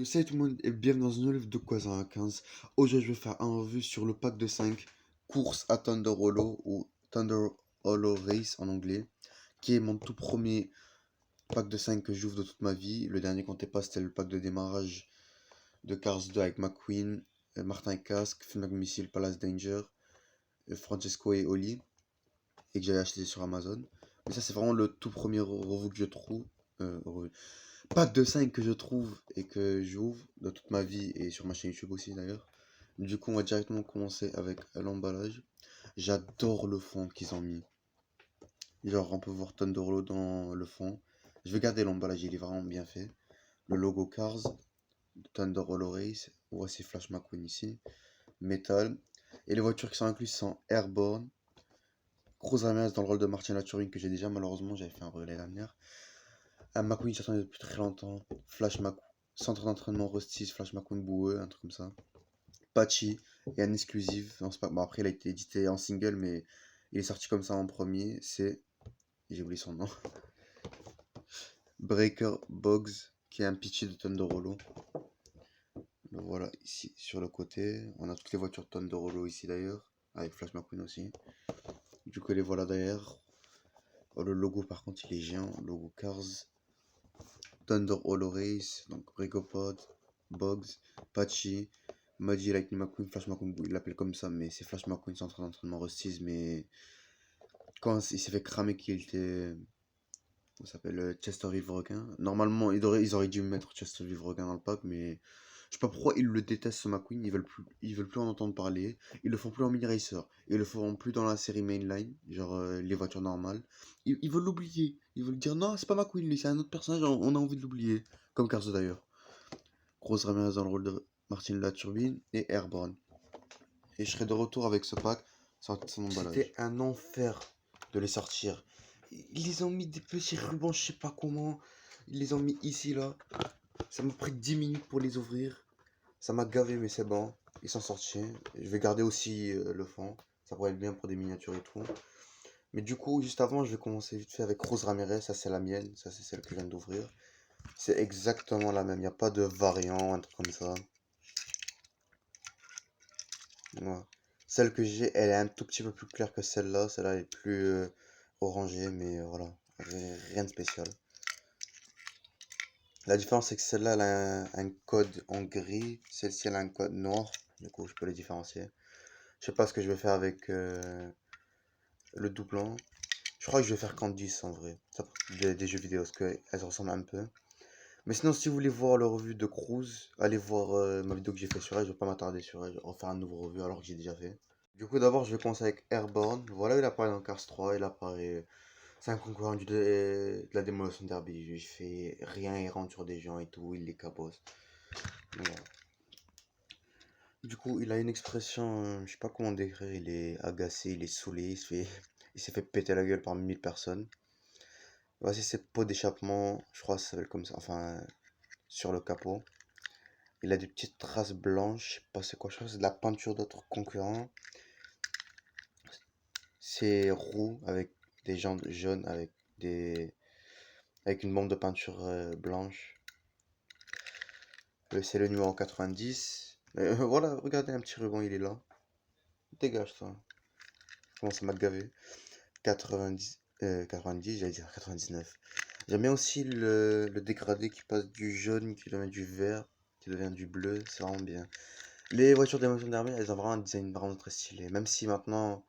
Salut tout le monde et bienvenue dans une nouvelle vidéo de Quasar 15. Aujourd'hui je vais faire un revue sur le pack de 5 course à Thunder Hollow ou Thunder Hollow Race en anglais, qui est mon tout premier pack de 5 que j'ouvre de toute ma vie. Le dernier qu'on pas c'était le pack de démarrage de Cars 2 avec McQueen, Martin et Casque, Phil McMissile, Palace Danger, Francesco et Oli, et que j'avais acheté sur Amazon. Mais ça c'est vraiment le tout premier revue que je trouve. Pack de 5 que je trouve et que j'ouvre de toute ma vie et sur ma chaîne YouTube aussi d'ailleurs. Du coup, on va directement commencer avec l'emballage. J'adore le fond qu'ils ont mis. Genre, on peut voir Thunderlo dans le fond. Je vais garder l'emballage, il est vraiment bien fait. Le logo Cars, Thunder Hollow Race. Voici Flash McQueen ici. Metal. Et les voitures qui sont incluses sont Airborne. Cruz Ramirez dans le rôle de Martin Laturing que j'ai déjà, malheureusement, j'avais fait un relais l'année dernière. Un McQueen j'attendais depuis très longtemps. Flash McQueen. Centre d'entraînement Rostis, Flash McQueen boueux, un truc comme ça. Patchy et un exclusif. Non, bon, après, il a été édité en single, mais il est sorti comme ça en premier. C'est. J'ai oublié son nom. Breaker Boggs, qui est un pitchy de Thunder Hollow. Le voilà ici sur le côté. On a toutes les voitures de Thunder Hollow ici d'ailleurs, avec Flash McQueen aussi. Du coup, les voilà derrière. Oh, le logo, par contre, il est géant. Logo Cars. Thunder Hollow Race, donc Brigopod, Boggs, Patchy, Muddy Lightning McQueen, Flash McQueen, il l'appelle comme ça, mais c'est Flash McQueen, c'est en train d'entraînement Rusty's, mais quand il s'est fait cramer qu'il était, on s'appelle Chester Vivrequin. Normalement, ils auraient dû mettre Chester Vivrequin dans le pack, mais je sais pas pourquoi ils le détestent ce McQueen, ils veulent plus en entendre parler. Ils le font plus en mini racer, ils le feront plus dans la série mainline, genre les voitures normales. Ils veulent l'oublier, ils veulent dire non, c'est pas McQueen, lui, c'est un autre personnage, on a envie de l'oublier. Comme Carzo d'ailleurs. Rose Ramirez dans le rôle de Martin Laturbine et Airborne. Et je serai de retour avec ce pack sans son emballage. C'était un enfer de les sortir. Ils les ont mis des petits rubans, je sais pas comment. Ils les ont mis ici, là. Ça m'a pris 10 minutes pour les ouvrir. Ça m'a gavé, mais c'est bon. Ils sont sortis. Je vais garder aussi le fond. Ça pourrait être bien pour des miniatures et tout. Mais du coup, juste avant, je vais commencer vite fait avec Rose Ramirez. Ça, c'est la mienne. Ça, c'est celle que je viens d'ouvrir. C'est exactement la même. Il n'y a pas de variant, un truc comme ça. Voilà. Celle que j'ai, elle est un tout petit peu plus claire que celle-là. Celle-là est plus orangée, mais voilà. Rien de spécial. La différence, c'est que celle-là, elle a un code en gris. Celle-ci, elle a un code noir. Du coup, je peux les différencier. Je sais pas ce que je vais faire avec le doublon. Je crois que je vais faire Candice en vrai. Des jeux vidéo, parce qu'elles ressemblent un peu. Mais sinon, si vous voulez voir le revue de Cruz, allez voir ma vidéo que j'ai fait sur elle. Je vais pas m'attarder sur elle. Je vais refaire un nouveau revue alors que j'ai déjà fait. Du coup, d'abord, je vais commencer avec Airborne. Voilà, il apparaît dans Cars 3. Il apparaît. C'est un concurrent de la Demolition Derby. Il fait rien, il rentre sur des gens et tout. Il les cabosse. Voilà. Du coup, il a une expression. Je sais pas comment décrire. Il est agacé, il est saoulé. Il s'est fait péter la gueule par 1000 personnes. Voici ses pots d'échappement. Je crois que ça s'appelle comme ça. Enfin, sur le capot. Il a des petites traces blanches. Je sais pas c'est quoi. Je crois que c'est de la peinture d'autres concurrents. C'est roux avec des jantes jaunes avec une bande de peinture blanche. C'est le numéro 90. Voilà, regardez un petit ruban, il est là. Dégage toi. Comment ça m'a gavé. 90, j'allais dire 99. J'aime bien aussi le dégradé qui passe du jaune, qui devient du vert, qui devient du bleu. C'est vraiment bien. Les voitures d'émotion d'armée, elles ont vraiment un design vraiment très stylé. Même si maintenant,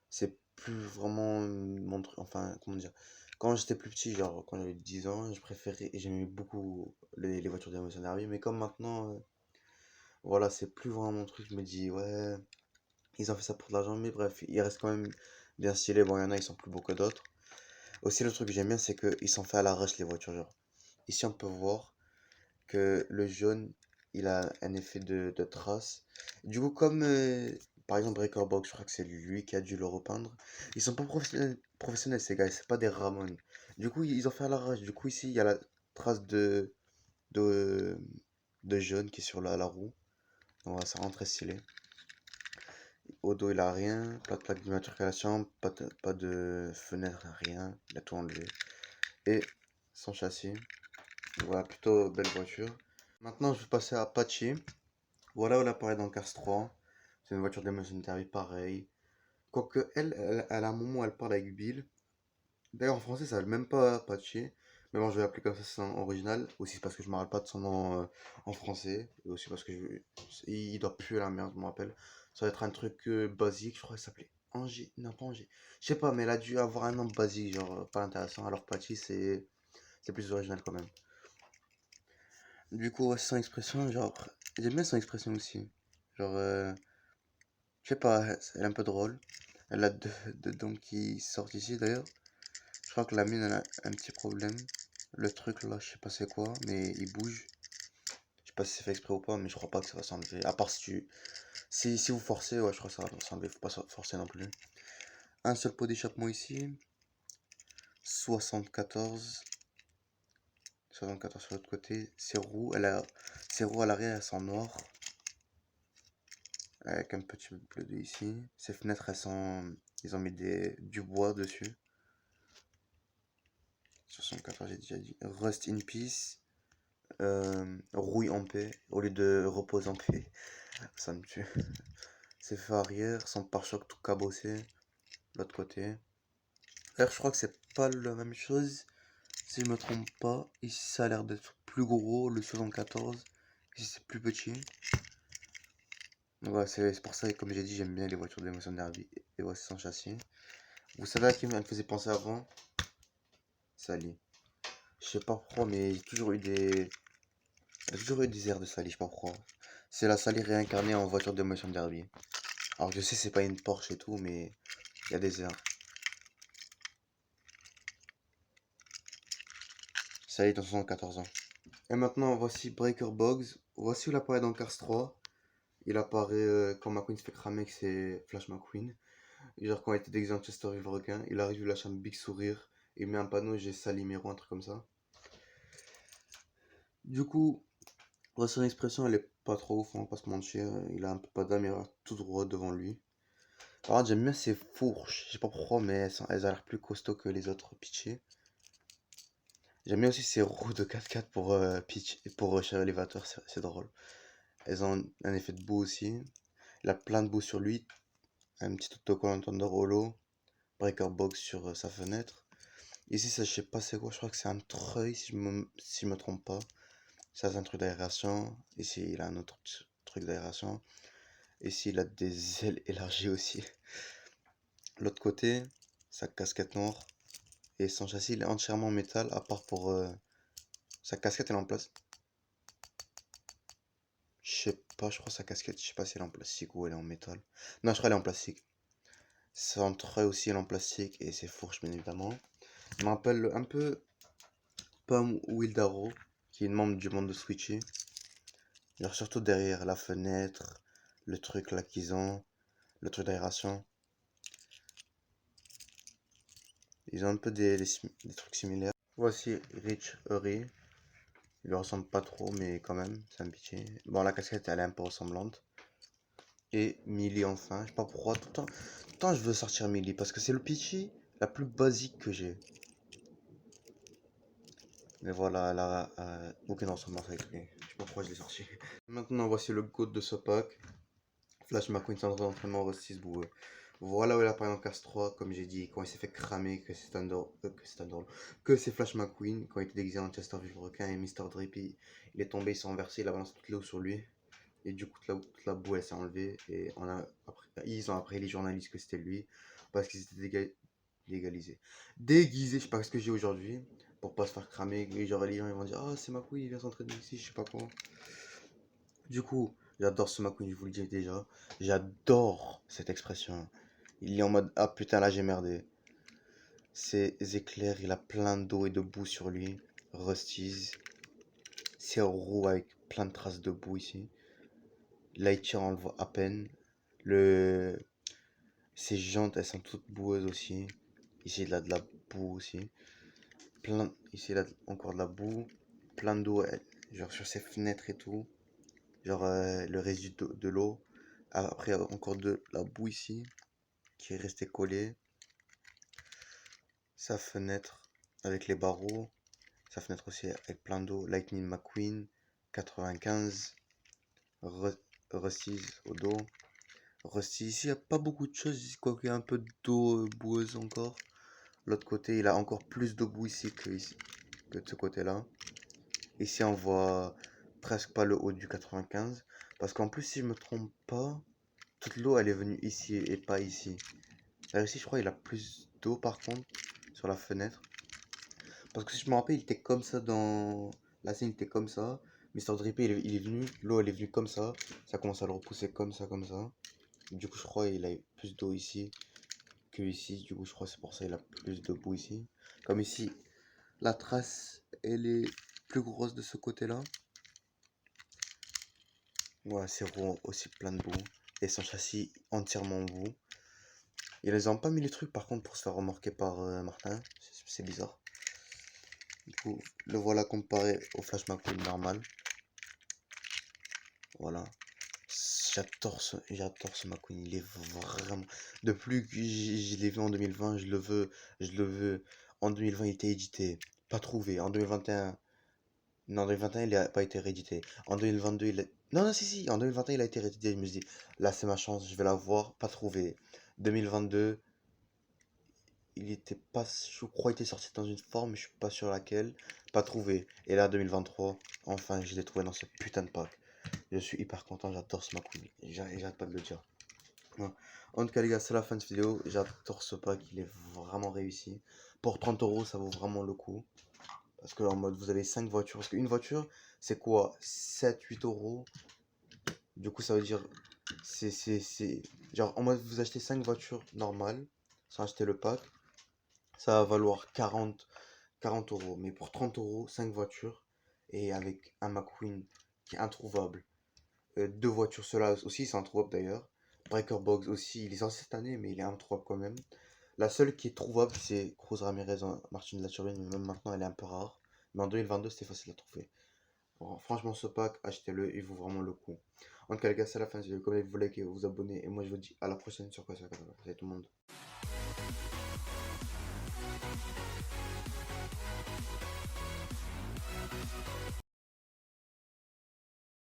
c'est plus vraiment mon truc. Enfin, comment dire. Quand j'étais plus petit, genre quand j'avais 10 ans, je préférais et j'aimais beaucoup les voitures d'émotion d'armée. Mais comme maintenant, voilà, c'est plus vraiment mon truc. Je me dis, ouais, ils ont fait ça pour de l'argent. Mais bref, il reste quand même bien stylé. Bon, il y en a, ils sont plus beaux que d'autres. Aussi, le truc que j'aime bien, c'est qu'ils sont faits à l'arrache, les voitures. Genre, ici, on peut voir que le jaune, il a un effet de trace. Du coup, comme par exemple Breaker Box, je crois que c'est lui qui a dû le repeindre. Ils sont pas professionnels ces gars, c'est pas des Ramones. Du coup, ils ont fait à l'arrache. Du coup, ici, il y a la trace de, de jaune qui est sur la roue. Donc, voilà, ça rend très stylé. Au dos, il a rien. Pas de plaque d'immatriculation, pas de fenêtre, rien. Il a tout enlevé. Et son châssis. Voilà, plutôt belle voiture. Maintenant, je vais passer à Apache. Voilà où elle apparaît dans Cars 3. C'est une voiture d'émotion derby, pareil. Quoique, elle, à un moment, elle parle avec Bill. D'ailleurs, en français, ça s'appelle même pas Apache. Mais bon, je vais l'appeler comme ça, c'est son original. Aussi parce que je me rappelle pas de son nom en français. Et aussi parce que il doit puer la merde, je me rappelle. Ça va être un truc basique, je crois qu'il s'appelait Angers. Non, pas Angers. Je sais pas, mais elle a dû avoir un nom basique, genre pas intéressant. Alors Patchy, c'est plus original quand même. Du coup, ouais, son expression, genre, j'aime bien son expression aussi. Genre, je sais pas, elle est un peu drôle. Elle a deux dents qui sortent ici d'ailleurs. Je crois que la mienne, elle a un petit problème. Le truc là, je sais pas c'est quoi, mais il bouge. Je sais pas si c'est fait exprès ou pas, mais je crois pas que ça va s'enlever. À part si vous forcez, ouais, je crois que ça va s'enlever. Faut pas forcer non plus. Un seul pot d'échappement ici. 74. 74 sur l'autre côté. Ses roues à l'arrière, elles sont noires. Avec un petit bleu de ici. Ces fenêtres, ils ont mis du bois dessus. 74, j'ai déjà dit. Rust in peace. Rouille en paix. Au lieu de repose en paix. Ça me tue. Ses feux arrière, son pare-choc tout cabossé. L'autre côté. D'ailleurs, je crois que c'est pas la même chose. Si je me trompe pas. Ici, ça a l'air d'être plus gros. Le 74. Ici, c'est plus petit. Donc voilà, c'est pour ça, comme j'ai dit, j'aime bien les voitures d'émotion derby. Et voici son châssis. Vous savez à qui elle me faisait penser avant? Sally. Je sais pas pourquoi, mais j'ai toujours eu des airs de Sally, je sais pas pourquoi. C'est la Sally réincarnée en voiture d'émotion derby. Alors je sais, c'est pas une Porsche et tout, mais il y a des airs. Sally dans 74 ans. Et maintenant, voici Breaker Boggs. Voici où il apparaît dans Cars 3. Il apparaît quand McQueen se fait cramer, que c'est Flash McQueen. Genre quand il était déguisé en Chesterfield requin, il arrive, il lâche un big sourire. Il met un panneau, j'ai Sally Mero, un truc comme ça. Du coup, son expression, elle est pas trop ouf, on va pas se mentir. Il a un peu pas d'âme, il a tout droit devant lui. Par contre, j'aime bien ses fourches. Je sais pas pourquoi, mais elles ont l'air plus costauds que les autres pitchés. J'aime bien aussi ses roues de 4x4 pour pitch et pour chez l'élévateur, c'est drôle. Elles ont un effet de boue aussi. Il a plein de boue sur lui. Un petit autocollant Thunder Holo. Breaker box sur sa fenêtre. Ici, ça, je sais pas c'est quoi. Je crois que c'est un treuil, si je me trompe pas. Ça, c'est un truc d'aération. Ici, il a un autre truc d'aération. Ici, il a des ailes élargies aussi. L'autre côté, sa casquette noire. Et son châssis, il est entièrement en métal, à part pour... sa casquette, elle est en place. Je sais pas, je crois sa casquette, je sais pas si elle est en plastique ou elle est en métal. Non, je crois qu'elle est en plastique. Son treuil aussi, elle est en plastique. Et ses fourches, bien évidemment. Je me rappelle un peu Pam Wildaro, qui est une membre du monde de Switchy. Genre surtout derrière la fenêtre, le truc là qu'ils ont, le truc d'aération. Ils ont un peu des trucs similaires. Voici Rich Hurry. Il lui ressemble pas trop, mais quand même, c'est un pitié. Bon, la casquette, elle est un peu ressemblante. Et Millie enfin, je sais pas pourquoi, tout le temps je veux sortir Millie, parce que c'est le Peachy la plus basique que j'ai. Mais voilà, elle a aucune ressemblance avec lui. Je sais pas pourquoi je l'ai sorti. Maintenant, voici le GOAT de ce pack. Flash McQueen centre d'entraînement Rustis Boueux. Voilà où il apparaît en Cars 3, comme j'ai dit, quand il s'est fait cramer, que c'est Flash McQueen, quand il était déguisé en Chesterfield requin et Mr. Drippy, il est tombé, il s'est renversé, il a balancé toute l'eau sur lui. Et du coup, toute la boue, elle s'est enlevée. Et ils ont appris les journalistes que c'était lui, parce qu'ils étaient déguisés, je sais pas ce que j'ai aujourd'hui, pour pas se faire cramer. Et genre, les gens ils vont dire, ah, c'est McQueen, il vient s'entraîner ici, je sais pas quoi. Du coup, j'adore ce McQueen, je vous le dis déjà. J'adore cette expression. Il est en mode, ah putain, là j'ai merdé. Ses éclairs, il a plein d'eau et de boue sur lui. Rusties. Ses roues avec plein de traces de boue ici. Là, il tire, on le voit à peine. Le... Ses jantes, elles sont toutes boueuses aussi. Ici, il a de la boue aussi. Ici, il a encore de la boue. Plein d'eau, genre sur ses fenêtres et tout. Genre le résidu de l'eau. Après, encore de la boue ici qui est restée collée. Sa fenêtre avec les barreaux. Sa fenêtre aussi avec plein d'eau. Lightning McQueen. 95. Rusties au dos. Rusty ici, il n'y a pas beaucoup de choses, quoique il y a un peu d'eau boueuse encore. L'autre côté, il a encore plus de boue ici que de ce côté-là. Ici, on voit presque pas le haut du 95. Parce qu'en plus, si je me trompe pas, toute l'eau, elle est venue ici et pas ici. Là, ici, je crois, il a plus d'eau par contre, sur la fenêtre. Parce que si je me rappelle, il était comme ça dans... La scène, il était comme ça. Mister Drippy, il est venu, l'eau, elle est venue comme ça. Ça commence à le repousser comme ça, comme ça. Du coup, je crois qu'il a plus d'eau ici que ici. Du coup, je crois que c'est pour ça qu'il a plus de boue ici. Comme ici, la trace, elle est plus grosse de ce côté-là. Ouais, c'est aussi plein de boue. Et son châssis entièrement en boue. Ils les ont pas mis les trucs par contre pour se faire remorquer par Martin. C'est bizarre. Du coup, le voilà comparé au Flash McQueen normal. Voilà. J'adore ce McQueen. Il est vraiment. Depuis que je l'ai vu en 2020, je le veux. Je le veux. En 2020, il était édité. Pas trouvé. En 2021. Non, en 2021, il n'a pas été réédité. En 2022, il a... Non, non, si, si. En 2021, il a été réédité. Je me suis dit, là, c'est ma chance. Je vais l'avoir. Pas trouvé. 2022. Il était pas, je crois, il était sorti dans une forme, mais je suis pas sûr laquelle. Pas trouvé. Et là, 2023, enfin, je l'ai trouvé dans ce putain de pack. Je suis hyper content, j'adore ce McQueen. J'arrête pas de le dire. Ouais. En tout cas, les gars, c'est la fin de cette vidéo. J'adore ce pack, il est vraiment réussi. Pour 30 €, ça vaut vraiment le coup. Parce que en mode, vous avez 5 voitures. Parce qu'une voiture, c'est quoi? 7-8 €. Du coup, ça veut dire, c'est... Genre, en mode, vous achetez 5 voitures normales, sans acheter le pack. Ça va valoir 40 €. Mais pour 30 €, 5 voitures. Et avec un McQueen qui est introuvable. Deux voitures, ceux-là aussi, c'est introuvable d'ailleurs. Breaker Box aussi, il est sorti cette année, mais il est introuvable quand même. La seule qui est trouvable, c'est Cruz Ramirez en Martin de la Turbine, mais même maintenant, elle est un peu rare. Mais en 2022, c'était facile à trouver. Bon, franchement, ce pack, achetez-le, il vaut vraiment le coup. En tout cas, les gars, c'est la fin de cette vidéo. Comme vous likez, vous abonnez, et moi, je vous dis à la prochaine sur quoi. Salut tout le monde.